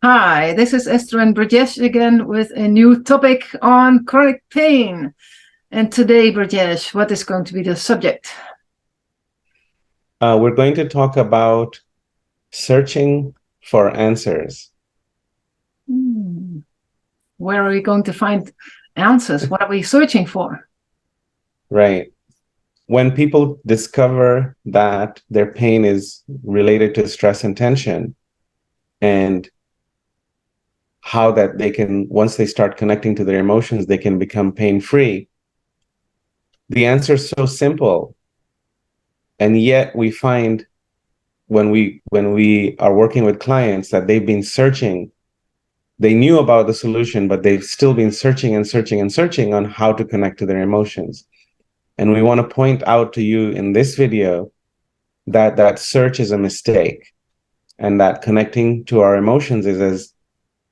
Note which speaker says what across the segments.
Speaker 1: Hi, this is Esther and Brajesh again with a new topic on chronic pain. And today, Brajesh, what is going to be the subject?
Speaker 2: We're going to talk about searching for answers.
Speaker 1: Hmm. Where are we going to find answers? What are we searching for?
Speaker 2: Right. When people discover that their pain is related to stress and tension, and how that they can, once they start connecting to their emotions, they can become pain-free. The answer is so simple. And yet we find when we are working with clients that they've been searching. They knew about the solution, but they've still been searching and searching and searching on how to connect to their emotions. And we want to point out to you in this video that that search is a mistake, and that connecting to our emotions is as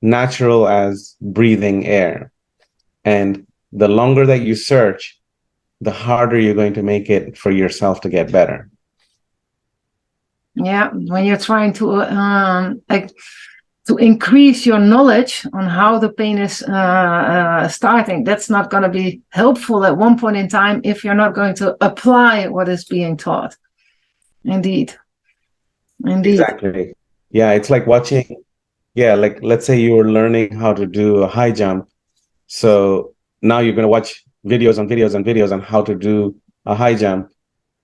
Speaker 2: natural as breathing air. And the longer that you search, the harder you're going to make it for yourself to get better.
Speaker 1: Yeah, when you're trying to increase your knowledge on how the pain is starting, that's not going to be helpful at one point in time if you're not going to apply what is being taught. Indeed. Indeed.
Speaker 2: Exactly. Yeah, it's like watching, yeah, like let's say you were learning how to do a high jump. So now you're going to watch videos on videos and videos on how to do a high jump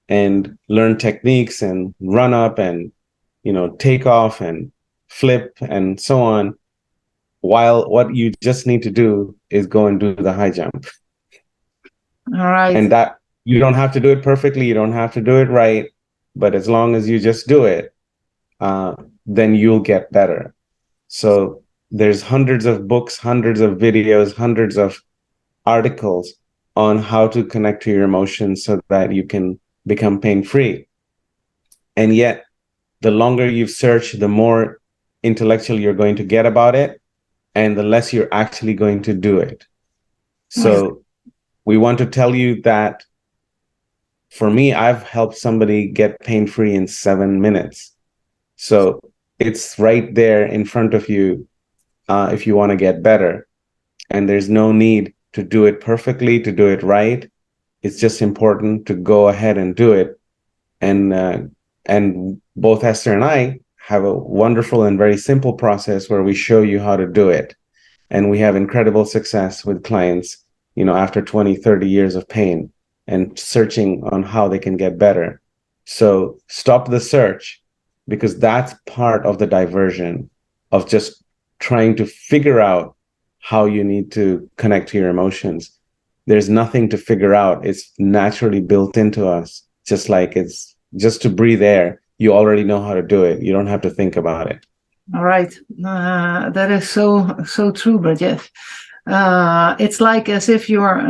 Speaker 2: and learn techniques and run up and, take off and flip and so on, while what you just need to do is go and do the high jump.
Speaker 1: All right.
Speaker 2: And that you don't have to do it perfectly, you don't have to do it right, but as long as you just do it, uh, then you'll get better. So there's hundreds of books, hundreds of videos, hundreds of articles on how to connect to your emotions so that you can become pain-free. And yet, the longer you search, the more intellectual you're going to get about it, and the less you're actually going to do it. So we want to tell you that for me, I've helped somebody get pain-free in 7 minutes. So it's right there in front of you if you want to get better. And there's no need to do it perfectly, to do it right. It's just important to go ahead and do it. And both Esther and I have a wonderful and very simple process where we show you how to do it. And we have incredible success with clients, after 20, 30 years of pain and searching on how they can get better. So stop the search, because that's part of the diversion of just trying to figure out how you need to connect to your emotions. There's nothing to figure out. It's naturally built into us, just like it's just to breathe air. You already know how to do it. You don't have to think about it.
Speaker 1: All right. That is so true, Brajesh. It's like as if you're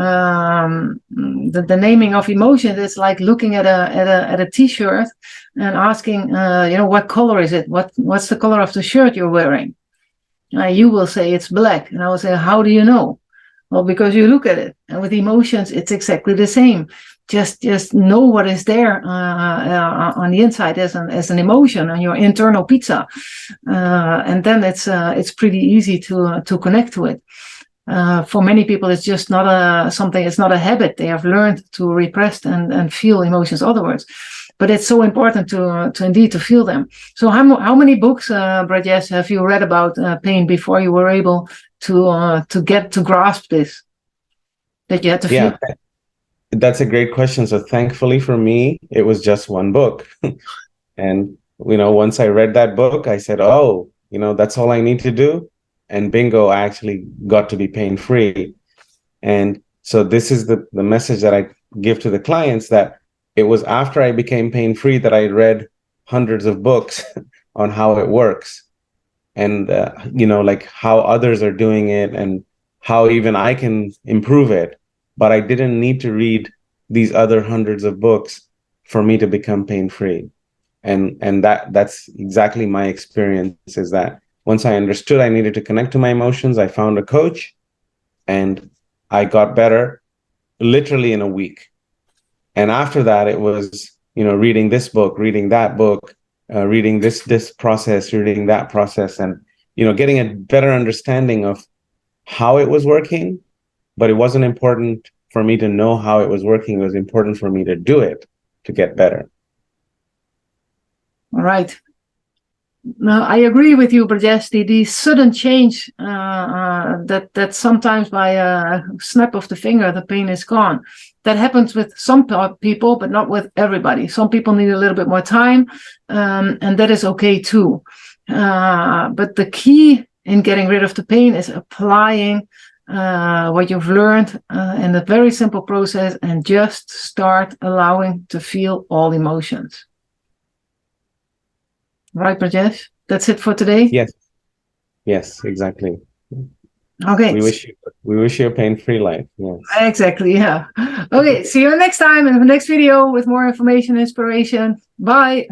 Speaker 1: the naming of emotions. It's like looking at a t-shirt and asking, what color is it? What's the color of the shirt you're wearing? You will say it's black, and I will say, how do you know? Well, because you look at it, and with emotions, it's exactly the same. Just know what is there on the inside as an emotion on your internal pizza, and then it's pretty easy to connect to it. For many people, it's just not something. It's not a habit. They have learned to repress and feel emotions otherwise. But it's so important to indeed to feel them. So how many books, Brajesh, have you read about pain before you were able to get to grasp this, that you had to feel?
Speaker 2: Yeah, that's a great question. So thankfully for me, it was just one book. And, once I read that book, I said, oh, that's all I need to do. And bingo, I actually got to be pain free. And so this is the message that I give to the clients, that it was after I became pain free that I read hundreds of books on how it works, and, like how others are doing it and how even I can improve it. But I didn't need to read these other hundreds of books for me to become pain free. And that's exactly my experience, is that once I understood I needed to connect to my emotions, I found a coach, and I got better literally in a week. And after that, it was, reading this book, reading that book, reading this process, reading that process. And getting a better understanding of how it was working, but it wasn't important for me to know how it was working. It was important for me to do it to get better.
Speaker 1: All right. No, I agree with you, Brajesh. The sudden change that sometimes by a snap of the finger, the pain is gone. That happens with some people, but not with everybody. Some people need a little bit more time, and that is okay too. But the key in getting rid of the pain is applying what you've learned in a very simple process, and just start allowing to feel all emotions. Right, Brajesh? That's it for today?
Speaker 2: Yes, exactly.
Speaker 1: Okay.
Speaker 2: We wish you a pain-free life. Yes.
Speaker 1: Exactly, yeah. Okay, see you next time in the next video with more information, inspiration. Bye.